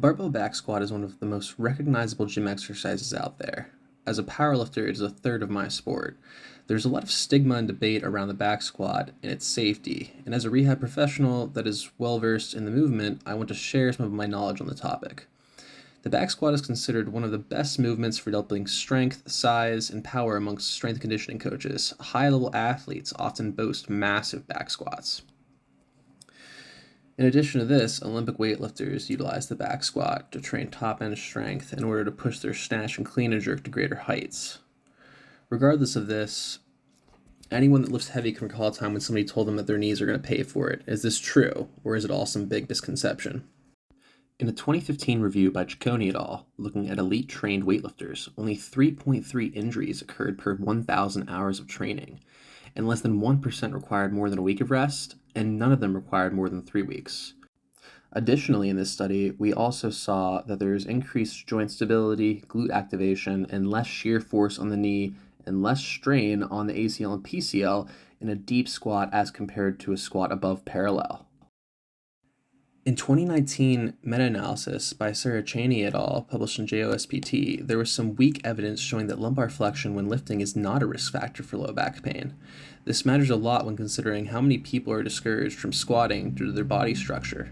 barbell back squat is one of the most recognizable gym exercises out there. As a powerlifter, it is a third of my sport. There's a lot of stigma and debate around the back squat and its safety, and as a rehab professional that is well versed in the movement, I want to share some of my knowledge on the topic. The back squat is considered one of the best movements for developing strength, size, and power amongst strength conditioning coaches. High-level athletes often boast massive back squats. In addition to this, Olympic weightlifters utilize the back squat to train top-end strength in order to push their snatch and clean and jerk to greater heights. Regardless of this, anyone that lifts heavy can recall a time when somebody told them that their knees are going to pay for it. Is this true, or is it all some big misconception? In a 2015 review by Ciccone et al., looking at elite trained weightlifters, only 3.3 injuries occurred per 1,000 hours of training, and less than 1% required more than a week of rest, and none of them required more than 3 weeks. Additionally, in this study, we also saw that there is increased joint stability, glute activation, and less shear force on the knee, and less strain on the ACL and PCL in a deep squat as compared to a squat above parallel. In 2019 meta-analysis by Saraceni et al., published in JOSPT, there was some weak evidence showing that lumbar flexion when lifting is not a risk factor for low back pain. This matters a lot when considering how many people are discouraged from squatting due to their body structure.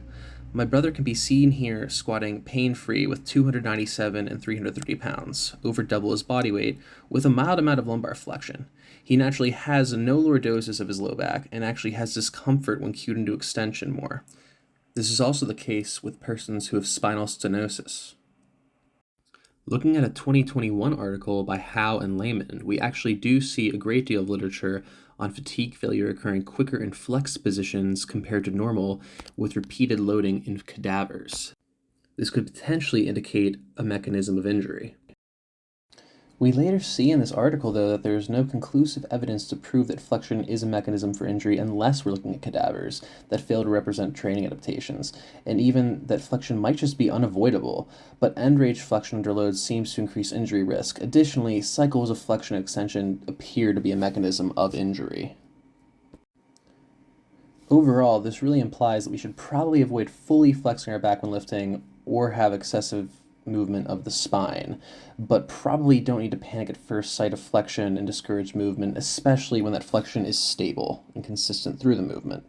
My brother can be seen here squatting pain-free with 297 and 330 pounds, over double his body weight, with a mild amount of lumbar flexion. He naturally has no lordosis of his low back and actually has discomfort when cued into extension more. This is also the case with persons who have spinal stenosis. Looking at a 2021 article by Howe and Lehman, we actually do see a great deal of literature on fatigue failure occurring quicker in flexed positions compared to normal with repeated loading in cadavers. This could potentially indicate a mechanism of injury. We later see in this article, though, that there is no conclusive evidence to prove that flexion is a mechanism for injury unless we're looking at cadavers that fail to represent training adaptations, and even that flexion might just be unavoidable, but end-range flexion under load seems to increase injury risk. Additionally, cycles of flexion and extension appear to be a mechanism of injury. Overall, this really implies that we should probably avoid fully flexing our back when lifting or have excessive movement of the spine, but probably don't need to panic at first sight of flexion and discourage movement, especially when that flexion is stable and consistent through the movement.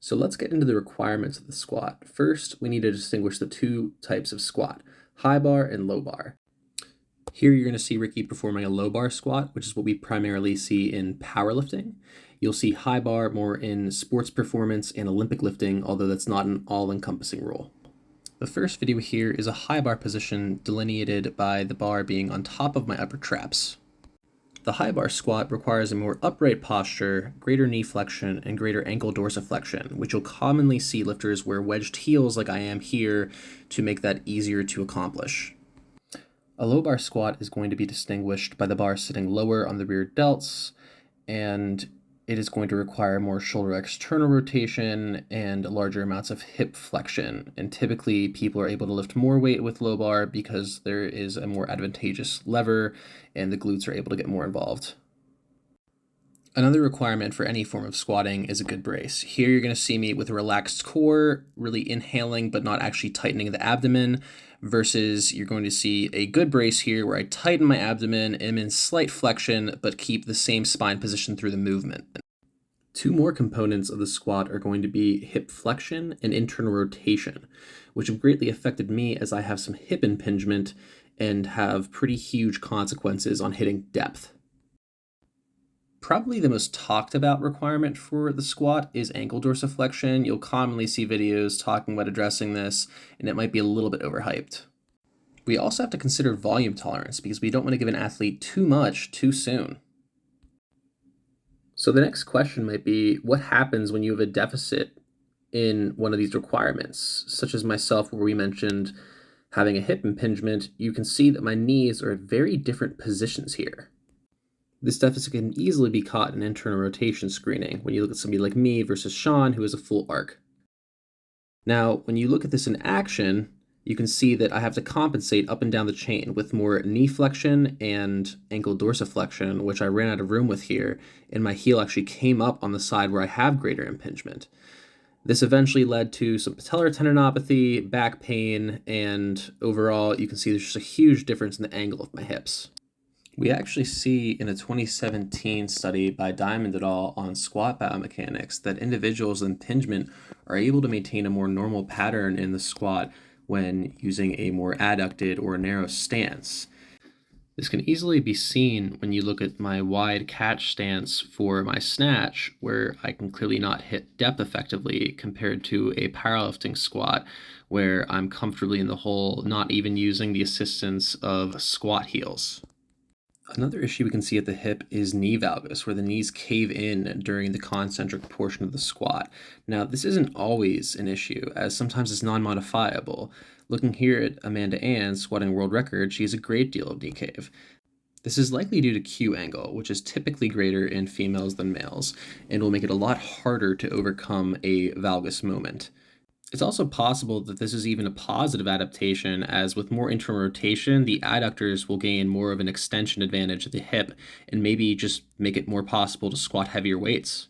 So let's get into the requirements of the squat. First, we need to distinguish the two types of squat, high bar and low bar. Here you're going to see Ricky performing a low bar squat, which is what we primarily see in powerlifting. You'll see high bar more in sports performance and Olympic lifting, although that's not an all-encompassing rule. The first video here is a high bar position delineated by the bar being on top of my upper traps. The high bar squat requires a more upright posture, greater knee flexion, and greater ankle dorsiflexion, which you'll commonly see lifters wear wedged heels like I am here to make that easier to accomplish. A low bar squat is going to be distinguished by the bar sitting lower on the rear delts, and it is going to require more shoulder external rotation and larger amounts of hip flexion. And typically people are able to lift more weight with low bar because there is a more advantageous lever and the glutes are able to get more involved. Another requirement for any form of squatting is a good brace. Here you're going to see me with a relaxed core, really inhaling but not actually tightening the abdomen, versus you're going to see a good brace here where I tighten my abdomen, am in slight flexion, but keep the same spine position through the movement. Two more components of the squat are going to be hip flexion and internal rotation, which have greatly affected me as I have some hip impingement and have pretty huge consequences on hitting depth. Probably the most talked about requirement for the squat is ankle dorsiflexion. You'll commonly see videos talking about addressing this, and it might be a little bit overhyped. We also have to consider volume tolerance because we don't want to give an athlete too much too soon. So the next question might be, what happens when you have a deficit in one of these requirements, such as myself where we mentioned having a hip impingement? You can see that my knees are at very different positions here. This deficit can easily be caught in internal rotation screening when you look at somebody like me versus Sean, who has a full arc. Now, when you look at this in action, you can see that I have to compensate up and down the chain with more knee flexion and ankle dorsiflexion, which I ran out of room with here, and my heel actually came up on the side where I have greater impingement. This eventually led to some patellar tendinopathy, back pain, and overall, you can see there's just a huge difference in the angle of my hips. We actually see in a 2017 study by Diamond et al. On squat biomechanics that individuals with impingement are able to maintain a more normal pattern in the squat when using a more adducted or narrow stance. This can easily be seen when you look at my wide catch stance for my snatch, where I can clearly not hit depth effectively compared to a powerlifting squat, where I'm comfortably in the hole, not even using the assistance of squat heels. Another issue we can see at the hip is knee valgus, where the knees cave in during the concentric portion of the squat. Now, this isn't always an issue, as sometimes it's non-modifiable. Looking here at Amanda Ann squatting world record, she has a great deal of knee cave. This is likely due to Q angle, which is typically greater in females than males, and will make it a lot harder to overcome a valgus moment. It's also possible that this is even a positive adaptation, as with more internal rotation, the adductors will gain more of an extension advantage of the hip and maybe just make it more possible to squat heavier weights.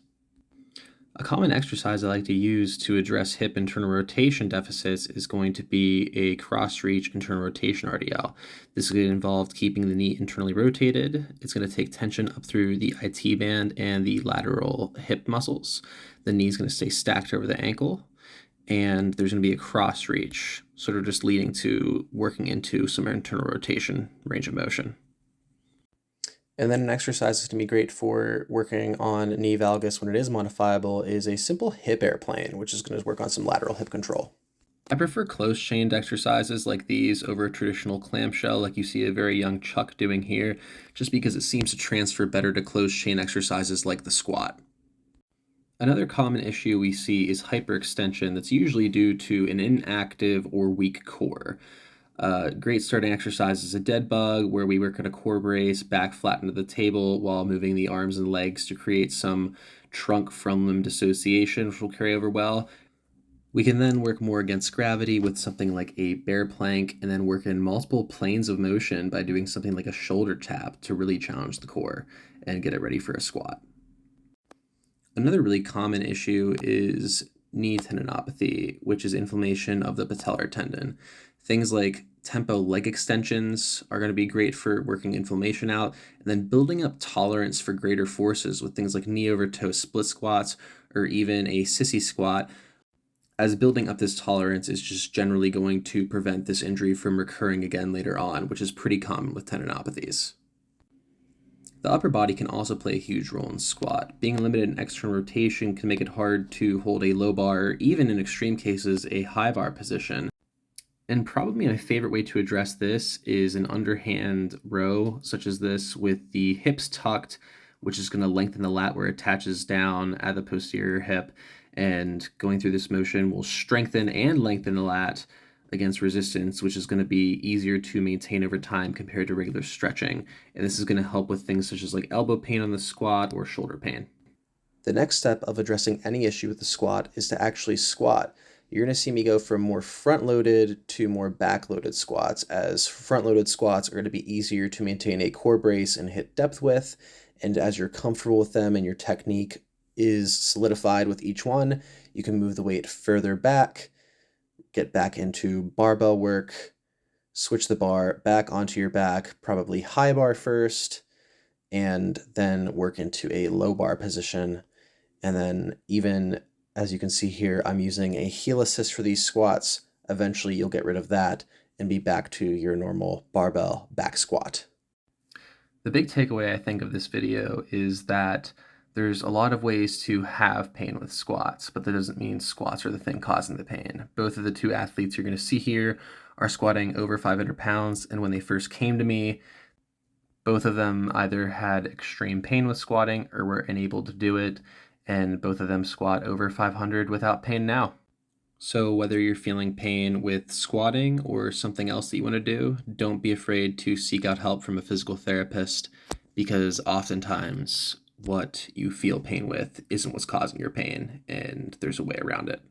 A common exercise I like to use to address hip internal rotation deficits is going to be a cross-reach internal rotation RDL. This is going to involve keeping the knee internally rotated. It's going to take tension up through the IT band and the lateral hip muscles. The knee is going to stay stacked over the ankle, and there's going to be a cross reach, sort of just leading to working into some internal rotation range of motion. And then an exercise that's going to be great for working on knee valgus when it is modifiable is a simple hip airplane, which is going to work on some lateral hip control. I prefer close-chained exercises like these over a traditional clamshell like you see a very young Chuck doing here, just because it seems to transfer better to closed-chain exercises like the squat. Another common issue we see is hyperextension that's usually due to an inactive or weak core. Great starting exercise is a dead bug, where we work on a core brace, back flat into the table while moving the arms and legs to create some trunk from limb dissociation, which will carry over well. We can then work more against gravity with something like a bear plank, and then work in multiple planes of motion by doing something like a shoulder tap to really challenge the core and get it ready for a squat. Another really common issue is knee tendinopathy, which is inflammation of the patellar tendon. Things like tempo leg extensions are going to be great for working inflammation out, and then building up tolerance for greater forces with things like knee over toe split squats or even a sissy squat, as building up this tolerance is just generally going to prevent this injury from recurring again later on, which is pretty common with tendinopathies. The upper body can also play a huge role in squat. Being limited in external rotation can make it hard to hold a low bar, or even in extreme cases, a high bar position. And probably my favorite way to address this is an underhand row, such as this, with the hips tucked, which is going to lengthen the lat where it attaches down at the posterior hip. And going through this motion will strengthen and lengthen the lat against resistance, which is going to be easier to maintain over time compared to regular stretching. And this is going to help with things such as like elbow pain on the squat or shoulder pain. The next step of addressing any issue with the squat is to actually squat. You're going to see me go from more front-loaded to more back-loaded squats, as front-loaded squats are going to be easier to maintain a core brace and hit depth with, and as you're comfortable with them and your technique is solidified with each one, you can move the weight further back, get back into barbell work, switch the bar back onto your back, probably high bar first, and then work into a low bar position. And then even, as you can see here, I'm using a heel assist for these squats. Eventually you'll get rid of that and be back to your normal barbell back squat. The big takeaway I think of this video is that there's a lot of ways to have pain with squats, but that doesn't mean squats are the thing causing the pain. Both of the two athletes you're going to see here are squatting over 500 pounds, and when they first came to me, both of them either had extreme pain with squatting or were unable to do it, and both of them squat over 500 without pain now. So whether you're feeling pain with squatting or something else that you want to do, don't be afraid to seek out help from a physical therapist, because oftentimes what you feel pain with isn't what's causing your pain, and there's a way around it.